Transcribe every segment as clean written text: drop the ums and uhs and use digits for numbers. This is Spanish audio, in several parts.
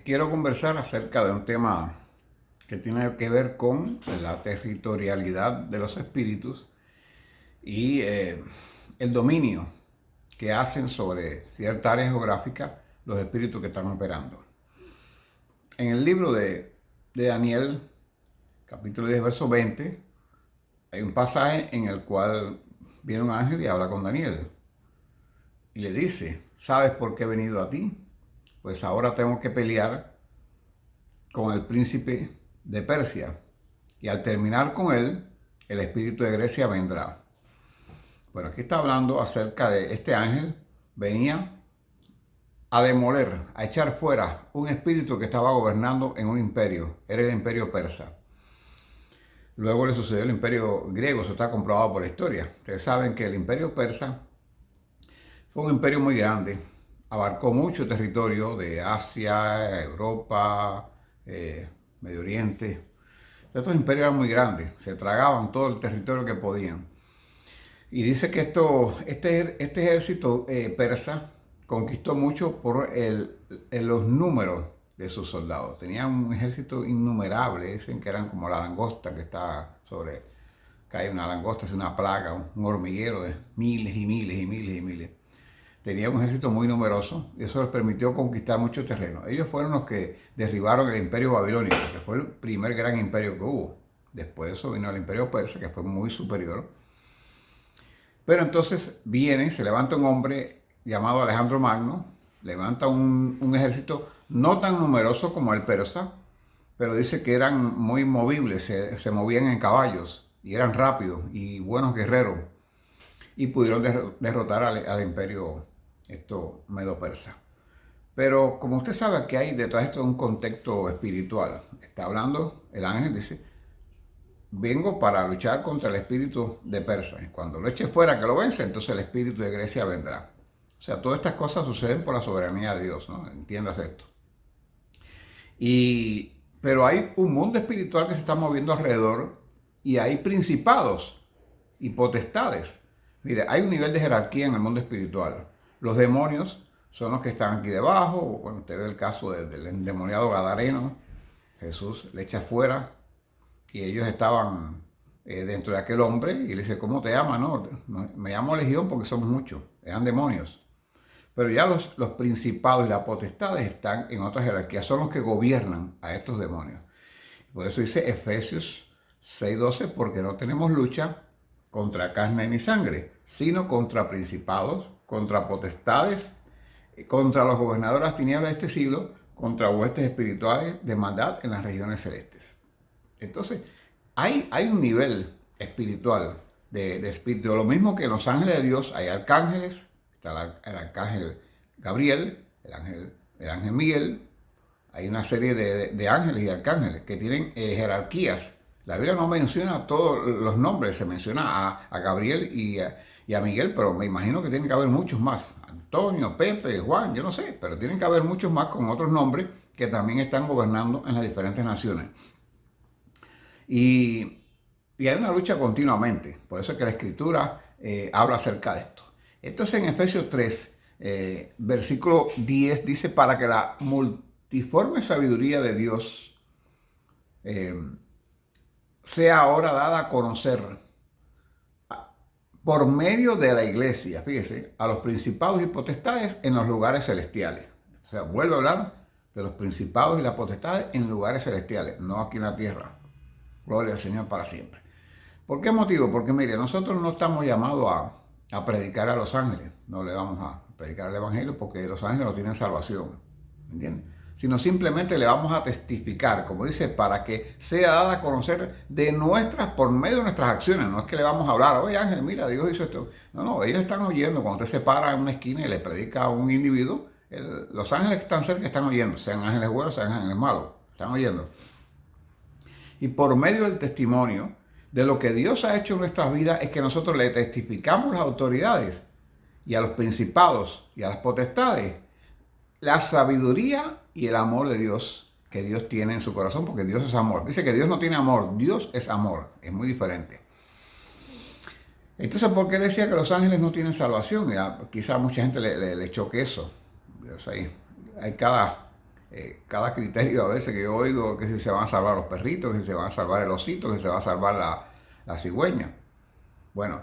Quiero conversar acerca de un tema que tiene que ver con la territorialidad de los espíritus y el dominio que hacen sobre cierta área geográfica los espíritus que están operando. En el libro de Daniel, capítulo 10, verso 20, hay un pasaje en el cual viene un ángel y habla con Daniel y le dice: ¿sabes por qué he venido a ti? Pues ahora tengo que pelear con el príncipe de Persia, y al terminar con él, el espíritu de Grecia vendrá. Bueno, aquí está hablando acerca de este ángel. Venía a demoler, a echar fuera un espíritu que estaba gobernando en un imperio. Era el imperio persa. Luego le sucedió el imperio griego, eso está comprobado por la historia. Ustedes saben que el imperio persa fue un imperio muy grande, abarcó mucho territorio de Asia, Europa, Medio Oriente. Estos imperios eran muy grandes, se tragaban todo el territorio que podían. Y dice que este ejército persa conquistó mucho por los números de sus soldados. Tenían un ejército innumerable, dicen que eran como la langosta que está sobre, cae una langosta, es una plaga, un hormiguero de miles y miles y miles y miles. Tenía un ejército muy numeroso y eso les permitió conquistar mucho terreno. Ellos fueron los que derribaron el imperio babilónico, que fue el primer gran imperio que hubo. Después de eso vino el imperio persa, que fue muy superior. Pero entonces viene, se levanta un hombre llamado Alejandro Magno, levanta un ejército no tan numeroso como el persa, pero dice que eran muy movibles, se movían en caballos y eran rápidos y buenos guerreros, y pudieron derrotar al imperio medo-persa. Pero como usted sabe que hay detrás de esto un contexto espiritual, está hablando, el ángel dice: vengo para luchar contra el espíritu de Persa. Y cuando lo eche fuera, que lo vence, entonces el espíritu de Grecia vendrá. O sea, todas estas cosas suceden por la soberanía de Dios, ¿no? Entiendas esto. Pero hay un mundo espiritual que se está moviendo alrededor y hay principados y potestades. Mire, hay un nivel de jerarquía en el mundo espiritual. Los demonios son los que están aquí debajo. Bueno, usted ve el caso del endemoniado Gadareno. Jesús le echa fuera y ellos estaban dentro de aquel hombre y le dice: ¿cómo te llamas? No, me llamo Legión porque somos muchos. Eran demonios. Pero ya los principados y las potestades están en otra jerarquía, son los que gobiernan a estos demonios. Por eso dice Efesios 6:12: porque no tenemos lucha contra carne ni sangre, sino contra principados, contra potestades, contra los gobernadores de las tinieblas de este siglo, contra huestes espirituales de maldad en las regiones celestes. Entonces, hay un nivel espiritual de espíritu. Lo mismo que en los ángeles de Dios hay arcángeles. Está el arcángel Gabriel, el ángel Miguel. Hay una serie de ángeles y arcángeles que tienen jerarquías. La Biblia no menciona todos los nombres, se menciona a Gabriel y a Miguel, pero me imagino que tiene que haber muchos más. Antonio, Pepe, Juan, yo no sé, pero tienen que haber muchos más con otros nombres que también están gobernando en las diferentes naciones. Y, y hay una lucha continuamente, por eso es que la Escritura habla acerca de esto. Entonces en Efesios 3, versículo 10 dice: para que la multiforme sabiduría de Dios sea ahora dada a conocer por medio de la iglesia, fíjese, a los principados y potestades en los lugares celestiales. O sea, vuelve a hablar de los principados y las potestades en lugares celestiales, no aquí en la tierra. Gloria al Señor para siempre. ¿Por qué motivo? Porque mire, nosotros no estamos llamados a predicar a los ángeles, no le vamos a predicar el evangelio porque los ángeles no tienen salvación, ¿entiendes? Sino simplemente le vamos a testificar, como dice, para que sea dada a conocer por medio de nuestras acciones. No es que le vamos a hablar: oye Ángel, mira, Dios hizo esto. No, ellos están oyendo. Cuando usted se para en una esquina y le predica a un individuo, los ángeles que están cerca están oyendo, sean ángeles buenos, sean ángeles malos, están oyendo. Y por medio del testimonio de lo que Dios ha hecho en nuestras vidas es que nosotros le testificamos a las autoridades y a los principados y a las potestades la sabiduría y el amor de Dios que Dios tiene en su corazón, porque Dios es amor. Dice que Dios no tiene amor, Dios es amor, es muy diferente. Entonces, ¿por qué le decía que los ángeles no tienen salvación? Ya, quizá a mucha gente le choque eso. Hay cada cada criterio a veces que yo oigo, que si se van a salvar los perritos, que si se van a salvar el osito, que se va a salvar la cigüeña. Bueno,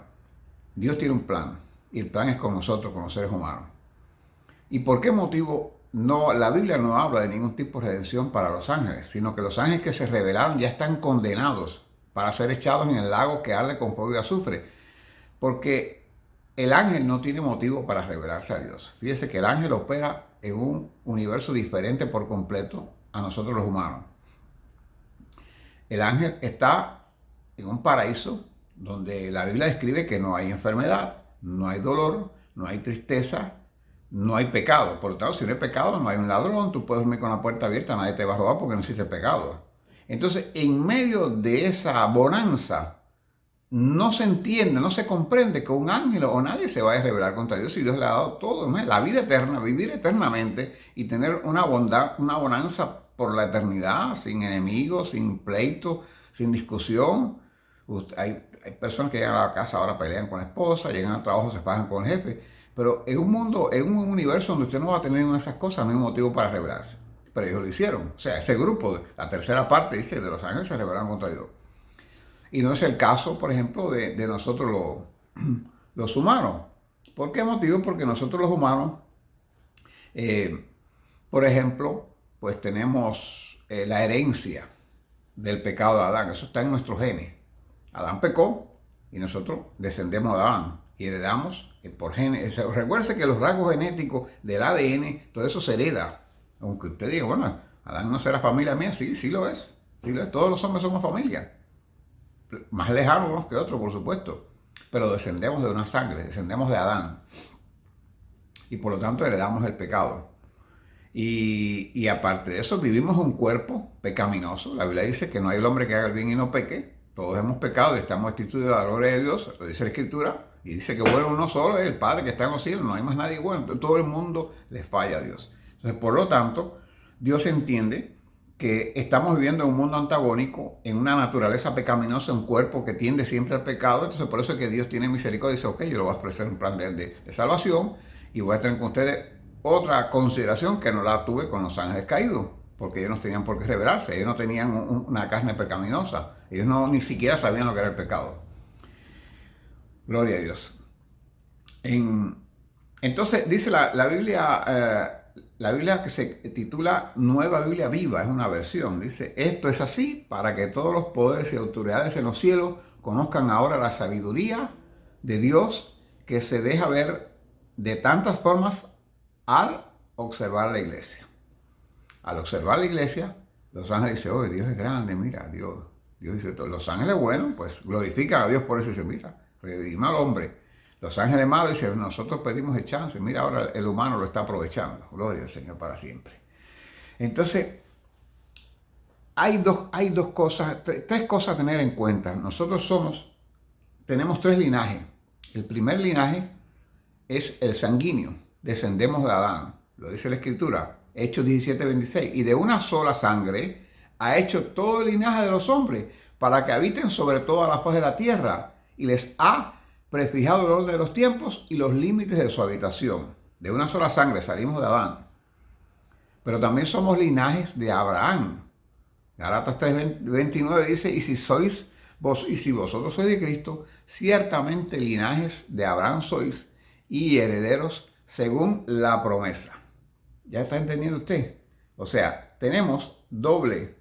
Dios tiene un plan y el plan es con nosotros, con los seres humanos. ¿Y por qué motivo no? La Biblia no habla de ningún tipo de redención para los ángeles, sino que los ángeles que se rebelaron ya están condenados para ser echados en el lago que arde con fuego y azufre, porque el ángel no tiene motivo para rebelarse a Dios. Fíjese que el ángel opera en un universo diferente por completo a nosotros los humanos. El ángel está en un paraíso donde la Biblia describe que no hay enfermedad, no hay dolor, no hay tristeza, no hay pecado. Por lo tanto, si no hay pecado, no hay un ladrón, tú puedes dormir con la puerta abierta, nadie te va a robar porque no existe pecado. Entonces, en medio de esa bonanza, no se entiende, no se comprende que un ángel o nadie se vaya a rebelar contra Dios si Dios le ha dado todo, ¿no? La vida eterna, vivir eternamente y tener una bondad, una bonanza por la eternidad, sin enemigos, sin pleito, sin discusión. Hay personas que llegan a la casa ahora pelean con la esposa, llegan al trabajo, se fajan con el jefe, pero en un mundo, en un universo donde usted no va a tener una de esas cosas, no hay motivo para rebelarse. Pero ellos lo hicieron. O sea, ese grupo, la tercera parte, dice, de los ángeles se rebelaron contra Dios. Y no es el caso, por ejemplo, de nosotros los humanos. ¿Por qué motivo? Porque nosotros los humanos, por ejemplo, pues tenemos la herencia del pecado de Adán. Eso está en nuestros genes. Adán pecó y nosotros descendemos de Adán y heredamos por genes. Recuerde que los rasgos genéticos del ADN, todo eso se hereda. Aunque usted diga, bueno, Adán no será familia mía, sí, sí lo es. Sí lo es. Todos los hombres somos familia. Más lejanos unos que otros, por supuesto. Pero descendemos de una sangre, descendemos de Adán. Y por lo tanto heredamos el pecado. Y aparte de eso, vivimos un cuerpo pecaminoso. La Biblia dice que no hay el hombre que haga el bien y no peque. Todos hemos pecado y estamos destituidos de la gloria de Dios. Lo dice la Escritura. Y dice que bueno uno solo es el Padre que está en los cielos. No hay más nadie bueno. Todo el mundo le falla a Dios. Entonces, por lo tanto, Dios entiende que estamos viviendo en un mundo antagónico, en una naturaleza pecaminosa, un cuerpo que tiende siempre al pecado. Entonces, por eso es que Dios tiene misericordia y dice, ok, yo le voy a ofrecer un plan de salvación y voy a tener con ustedes otra consideración que no la tuve con los ángeles caídos, porque ellos no tenían por qué rebelarse, ellos no tenían una carne pecaminosa, ellos no ni siquiera sabían lo que era el pecado. Gloria a Dios. Entonces, dice la Biblia que se titula Nueva Biblia Viva, es una versión. Dice, esto es así para que todos los poderes y autoridades en los cielos conozcan ahora la sabiduría de Dios que se deja ver de tantas formas al observar la iglesia. Al observar la iglesia, los ángeles dicen, oye, Dios es grande, mira, Dios dice, los ángeles buenos, pues glorifican a Dios por eso y dicen, mira, redime al hombre. Los ángeles malos dicen, nosotros pedimos el chance, mira ahora el humano lo está aprovechando. Gloria al Señor para siempre. Entonces, hay dos cosas, tres cosas a tener en cuenta. Nosotros tenemos tres linajes. El primer linaje es el sanguíneo, descendemos de Adán, lo dice la Escritura, Hechos 17:26, y de una sola sangre ha hecho todo el linaje de los hombres para que habiten sobre toda la faz de la tierra y les ha prefijado el orden de los tiempos y los límites de su habitación. De una sola sangre salimos de Adán. Pero también somos linajes de Abraham. Gálatas 3:29 dice, y si vosotros sois de Cristo, ciertamente linajes de Abraham sois y herederos según la promesa. ¿Ya está entendiendo usted? O sea, tenemos doble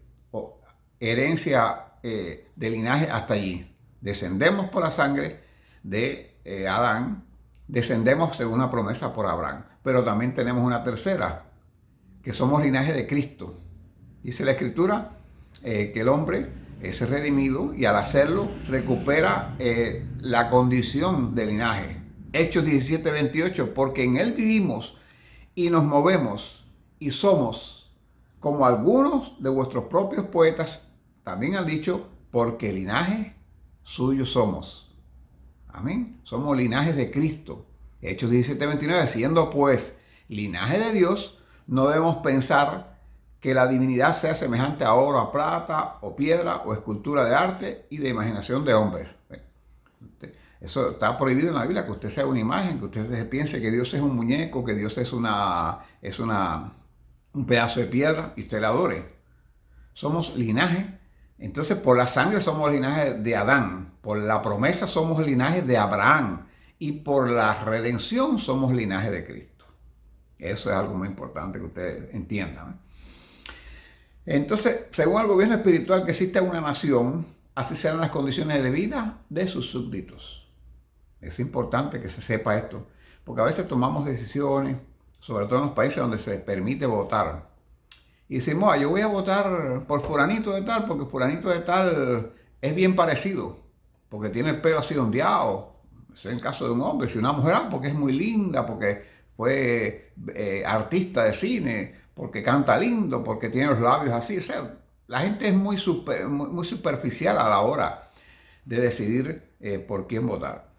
herencia de linaje hasta allí. Descendemos por la sangre de Adán, descendemos según una promesa por Abraham, pero también tenemos una tercera, que somos linaje de Cristo. Dice la Escritura que el hombre es redimido y al hacerlo recupera la condición de linaje. Hechos 17:28, porque en él vivimos y nos movemos y somos, como algunos de vuestros propios poetas también han dicho, porque linaje suyo somos. Amén. Somos linajes de Cristo. Hechos 17:29, siendo pues linaje de Dios, no debemos pensar que la divinidad sea semejante a oro, a plata, o piedra, o escultura de arte y de imaginación de hombres. Eso está prohibido en la Biblia, que usted sea una imagen, que usted piense que Dios es un muñeco, que Dios es una un pedazo de piedra y usted la adore. Somos linaje. Entonces, por la sangre somos linaje de Adán, por la promesa somos linaje de Abraham y por la redención somos linaje de Cristo. Eso es algo muy importante que ustedes entiendan, ¿eh? Entonces, según el gobierno espiritual que existe en una nación, así serán las condiciones de vida de sus súbditos. Es importante que se sepa esto, porque a veces tomamos decisiones, sobre todo en los países donde se permite votar. Y decimos, yo voy a votar por fulanito de tal, porque fulanito de tal es bien parecido, porque tiene el pelo así ondeado. Eso es el caso de un hombre. Si una mujer, porque es muy linda, porque fue artista de cine, porque canta lindo, porque tiene los labios así. O sea, la gente es muy superficial a la hora de decidir por quién votar.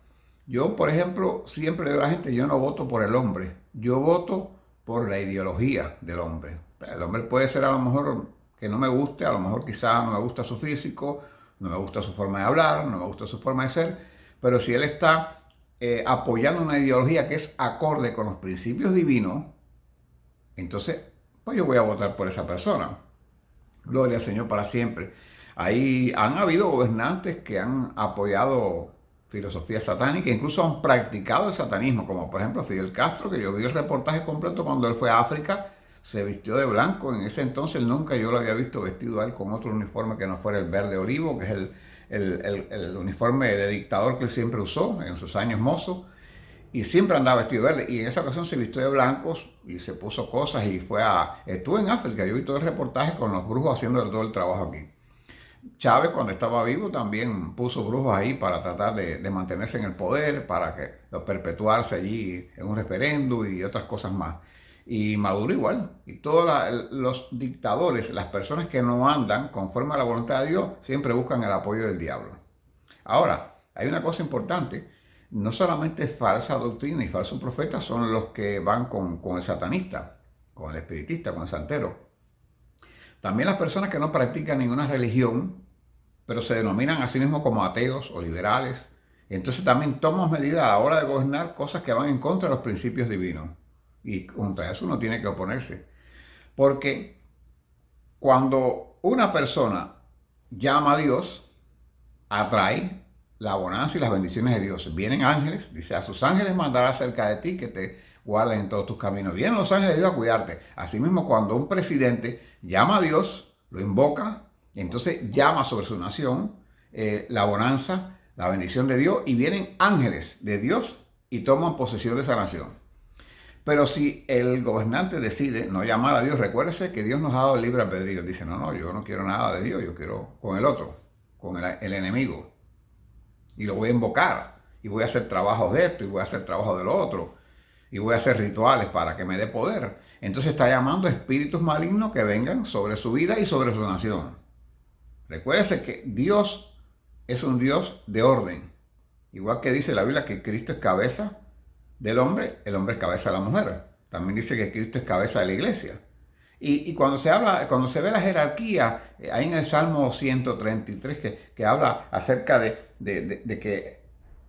Yo, por ejemplo, siempre digo a la gente, yo no voto por el hombre, yo voto por la ideología del hombre. El hombre puede ser a lo mejor que no me guste, a lo mejor quizá no me gusta su físico, no me gusta su forma de hablar, no me gusta su forma de ser, pero si él está apoyando una ideología que es acorde con los principios divinos, entonces pues yo voy a votar por esa persona. Gloria al Señor para siempre. Ahí han habido gobernantes que han apoyado filosofía satánica, incluso han practicado el satanismo, como por ejemplo Fidel Castro, que yo vi el reportaje completo cuando él fue a África, se vistió de blanco. En ese entonces nunca yo lo había visto vestido a él con otro uniforme que no fuera el verde olivo, que es el uniforme de dictador que él siempre usó en sus años mozos. Y siempre andaba vestido de verde. Y en esa ocasión se vistió de blancos y se puso cosas y estuve en África, yo vi todo el reportaje con los brujos haciendo todo el trabajo aquí. Chávez, cuando estaba vivo, también puso brujos ahí para tratar de mantenerse en el poder, para que perpetuarse allí en un referéndum y otras cosas más. Y Maduro igual. Y todos los dictadores, las personas que no andan conforme a la voluntad de Dios, siempre buscan el apoyo del diablo. Ahora, hay una cosa importante. No solamente falsa doctrina y falsos profetas son los que van con el satanista, con el espiritista, con el santero. También las personas que no practican ninguna religión, pero se denominan a sí mismos como ateos o liberales, entonces también toman medidas a la hora de gobernar cosas que van en contra de los principios divinos. Y contra eso uno tiene que oponerse. Porque cuando una persona llama a Dios, atrae la bonanza y las bendiciones de Dios. Vienen ángeles, dice, a sus ángeles mandará cerca de ti que te guarden en todos tus caminos. Vienen los ángeles de Dios a cuidarte. Asimismo, cuando un presidente llama a Dios, lo invoca, y entonces llama sobre su nación la bonanza, la bendición de Dios, y vienen ángeles de Dios y toman posesión de esa nación. Pero si el gobernante decide no llamar a Dios, recuérdese que Dios nos ha dado el libre albedrío. Dice, no, yo no quiero nada de Dios, yo quiero con el otro, con el enemigo. Y lo voy a invocar, y voy a hacer trabajos de esto, y voy a hacer trabajos de lo otro, y voy a hacer rituales para que me dé poder. Entonces está llamando a espíritus malignos que vengan sobre su vida y sobre su nación. Recuérdese que Dios es un Dios de orden. Igual que dice la Biblia que Cristo es cabeza del hombre, el hombre es cabeza de la mujer. También dice que Cristo es cabeza de la iglesia. Y cuando se ve la jerarquía, ahí en el Salmo 133 que habla acerca de que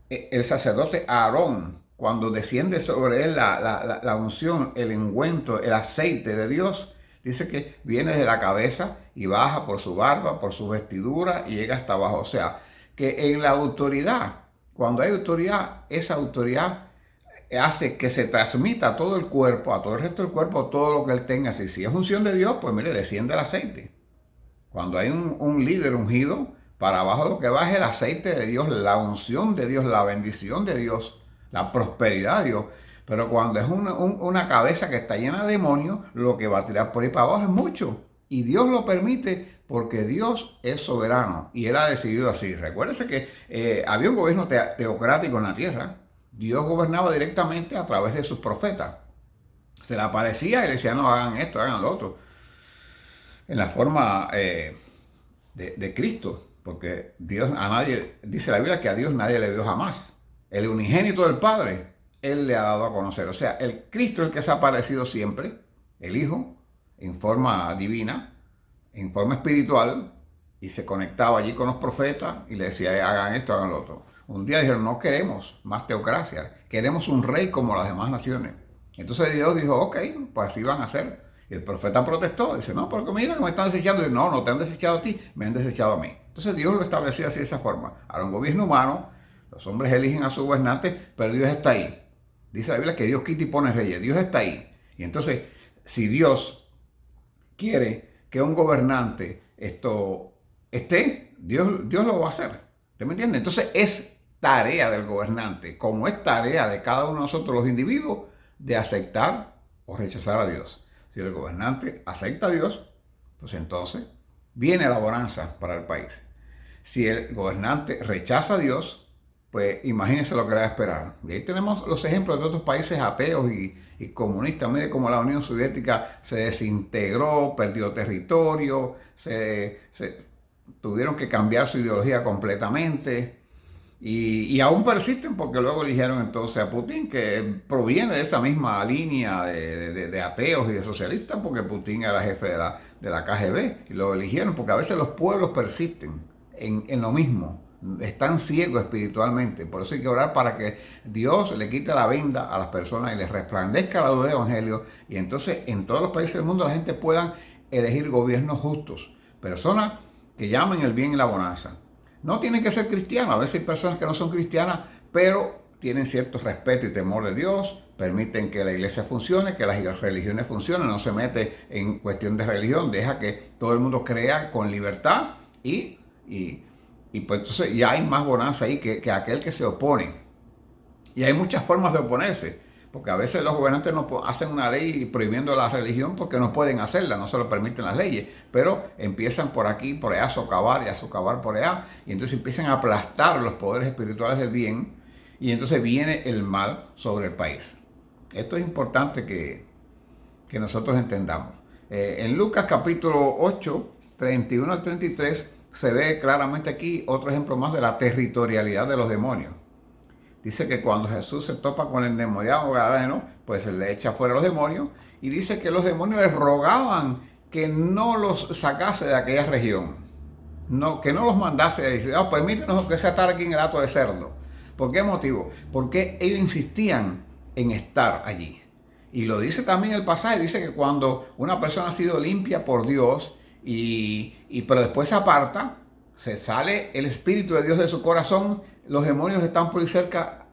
el sacerdote Aarón, cuando desciende sobre él la unción, el ungüento, el aceite de Dios, dice que viene de la cabeza y baja por su barba, por su vestidura y llega hasta abajo. O sea, que en la autoridad, cuando hay autoridad, esa autoridad hace que se transmita a todo el cuerpo, a todo el resto del cuerpo, todo lo que él tenga. Si es unción de Dios, pues mire, desciende el aceite. Cuando hay un líder ungido, para abajo lo que va es el aceite de Dios, la unción de Dios, la bendición de Dios, la prosperidad de Dios. Pero cuando es una cabeza que está llena de demonios, lo que va a tirar por ahí para abajo es mucho. Y Dios lo permite porque Dios es soberano y Él ha decidido así. Recuérdese que había un gobierno teocrático en la tierra. Dios gobernaba directamente a través de sus profetas. Se le aparecía y le decía, no, hagan esto, hagan lo otro. En la forma de Cristo. Porque Dios a nadie, dice la Biblia que a Dios nadie le vio jamás. El unigénito del Padre, Él le ha dado a conocer. O sea, el Cristo es el que se ha aparecido siempre, el Hijo, en forma divina, en forma espiritual, y se conectaba allí con los profetas y le decía, hagan esto, hagan lo otro. Un día dijeron, no queremos más teocracia, queremos un rey como las demás naciones. Entonces Dios dijo, ok, pues así van a hacer. Y el profeta protestó, dice, no, porque mira que me están desechando. Y no, no te han desechado a ti, me han desechado a mí. Entonces Dios lo estableció así de esa forma. Ahora un gobierno humano, los hombres eligen a su gobernante, pero Dios está ahí. Dice la Biblia que Dios quita y pone reyes, Dios está ahí. Y entonces, si Dios quiere que un gobernante esté, Dios lo va a hacer. ¿Usted me entiende? Entonces es tarea del gobernante, como es tarea de cada uno de nosotros los individuos, de aceptar o rechazar a Dios. Si el gobernante acepta a Dios, pues entonces viene la bonanza para el país. Si el gobernante rechaza a Dios, pues imagínense lo que le va a esperar. Y ahí tenemos los ejemplos de otros países ateos y comunistas. Mire cómo la Unión Soviética se desintegró, perdió territorio, tuvieron que cambiar su ideología completamente. Y aún persisten porque luego eligieron entonces a Putin, que proviene de esa misma línea de ateos y de socialistas, porque Putin era jefe de la KGB y lo eligieron porque a veces los pueblos persisten en lo mismo, están ciegos espiritualmente. Por eso hay que orar para que Dios le quite la venda a las personas y les resplandezca la luz del Evangelio, y entonces en todos los países del mundo la gente pueda elegir gobiernos justos, personas que llamen el bien y la bonanza. No tienen que ser cristianos, a veces hay personas que no son cristianas, pero tienen cierto respeto y temor de Dios, permiten que la iglesia funcione, que las religiones funcionen, no se mete en cuestión de religión, deja que todo el mundo crea con libertad y pues entonces ya hay más bonanza ahí que aquel que se opone. Y hay muchas formas de oponerse, porque a veces los gobernantes no hacen una ley prohibiendo la religión porque no pueden hacerla, no se lo permiten las leyes, pero empiezan por aquí, por allá, a socavar y a socavar por allá, y entonces empiezan a aplastar los poderes espirituales del bien, y entonces viene el mal sobre el país. Esto es importante que nosotros entendamos. En Lucas capítulo 8, 31 al 33, se ve claramente aquí otro ejemplo más de la territorialidad de los demonios. Dice que cuando Jesús se topa con el endemoniado gadareno, pues se le echa fuera los demonios, y dice que los demonios les rogaban que no los sacase de aquella región, que no los mandase. Dice, no, permítenos que sea estar aquí en el hato de cerdo. ¿Por qué motivo? Porque ellos insistían en estar allí. Y lo dice también el pasaje, dice que cuando una persona ha sido limpia por Dios, pero después se aparta, se sale el Espíritu de Dios de su corazón, los demonios están por ahí cerca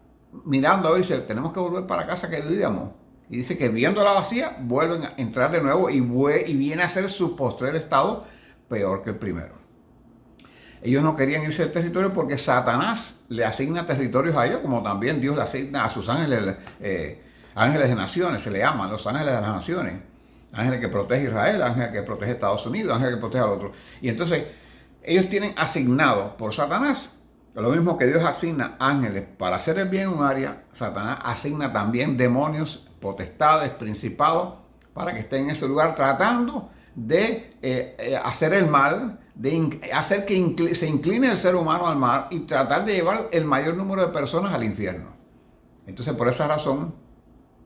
mirando a ver si tenemos que volver para la casa que vivíamos. Y dice que viéndola vacía, vuelven a entrar de nuevo y viene a ser su postrer estado peor que el primero. Ellos no querían irse del territorio porque Satanás le asigna territorios a ellos, como también Dios le asigna a sus ángeles, ángeles de naciones, se le llaman los ángeles de las naciones. Ángel que protege a Israel, ángel que protege a Estados Unidos, ángel que protege al otro. Y entonces ellos tienen asignado por Satanás, lo mismo que Dios asigna ángeles para hacer el bien en un área, Satanás asigna también demonios, potestades, principados, para que estén en ese lugar tratando de hacer el mal, de hacer que se incline el ser humano al mal y tratar de llevar el mayor número de personas al infierno. Entonces por esa razón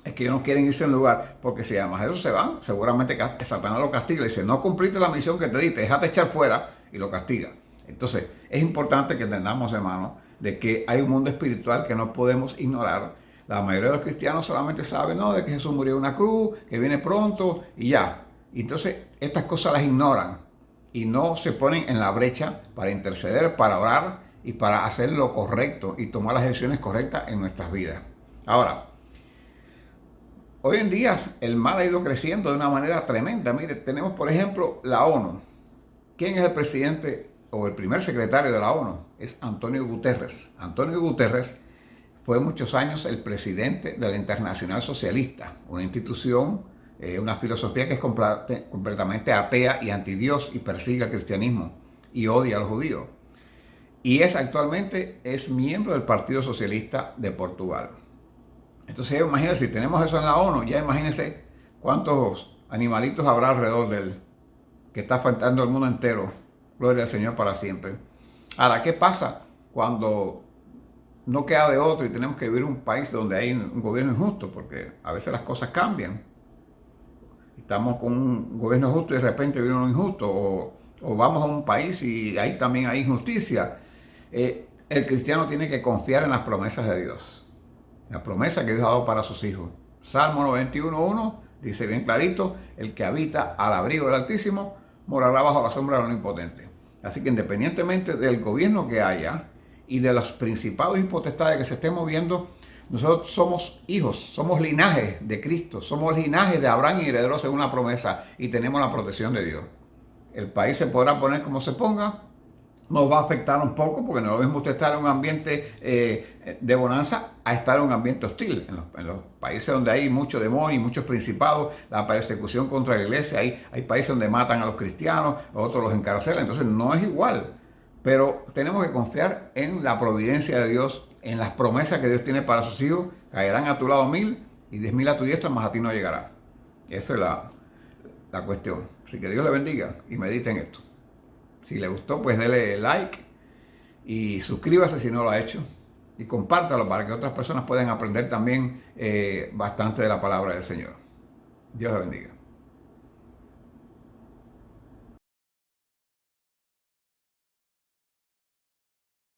es que ellos no quieren irse en lugar, porque si además de eso se van, seguramente Satanás lo castiga. Le dice, no cumpliste la misión que te di, déjate echar fuera, y lo castiga. Entonces, es importante que entendamos, hermanos, de que hay un mundo espiritual que no podemos ignorar. La mayoría de los cristianos solamente saben, no, de que Jesús murió en una cruz, que viene pronto, y ya. Y entonces, estas cosas las ignoran y no se ponen en la brecha para interceder, para orar y para hacer lo correcto y tomar las decisiones correctas en nuestras vidas. Ahora, hoy en día el mal ha ido creciendo de una manera tremenda. Mire, tenemos por ejemplo la ONU. ¿Quién es el presidente o el primer secretario de la ONU? Es Antonio Guterres. Antonio Guterres fue muchos años el presidente de la Internacional Socialista, una institución, una filosofía que es completamente atea y antidios y persigue al cristianismo y odia a los judíos. Y actualmente es miembro del Partido Socialista de Portugal. Entonces, imagínense, si tenemos eso en la ONU, ya imagínense cuántos animalitos habrá alrededor de él, que está afectando al mundo entero. Gloria al Señor para siempre. Ahora, ¿qué pasa cuando no queda de otro y tenemos que vivir en un país donde hay un gobierno injusto? Porque a veces las cosas cambian. Estamos con un gobierno justo y de repente viene uno injusto. O vamos a un país y ahí también hay injusticia. El cristiano tiene que confiar en las promesas de Dios. La promesa que Dios ha dado para sus hijos. Salmo 91:1 Dice bien clarito, el que habita al abrigo del Altísimo morará bajo la sombra del Omnipotente. Así que independientemente del gobierno que haya y de los principados y potestades que se estén moviendo, nosotros somos hijos, somos linaje de Cristo, somos linaje de Abraham y herederos según la promesa y tenemos la protección de Dios. El país se podrá poner como se ponga, nos va a afectar un poco porque no es lo mismo usted estar en un ambiente de bonanza a estar en un ambiente hostil. En los países donde hay mucho demonio y muchos principados, la persecución contra la iglesia, hay países donde matan a los cristianos, otros los encarcelan, entonces no es igual. Pero tenemos que confiar en la providencia de Dios, en las promesas que Dios tiene para sus hijos. Caerán a tu lado 1000 y 10.000 a tu diestra, mas a ti no llegará. Esa es la cuestión. Así que Dios le bendiga y medite en esto. Si le gustó, pues dele like y suscríbase si no lo ha hecho. Y compártalo para que otras personas puedan aprender también bastante de la palabra del Señor. Dios le bendiga.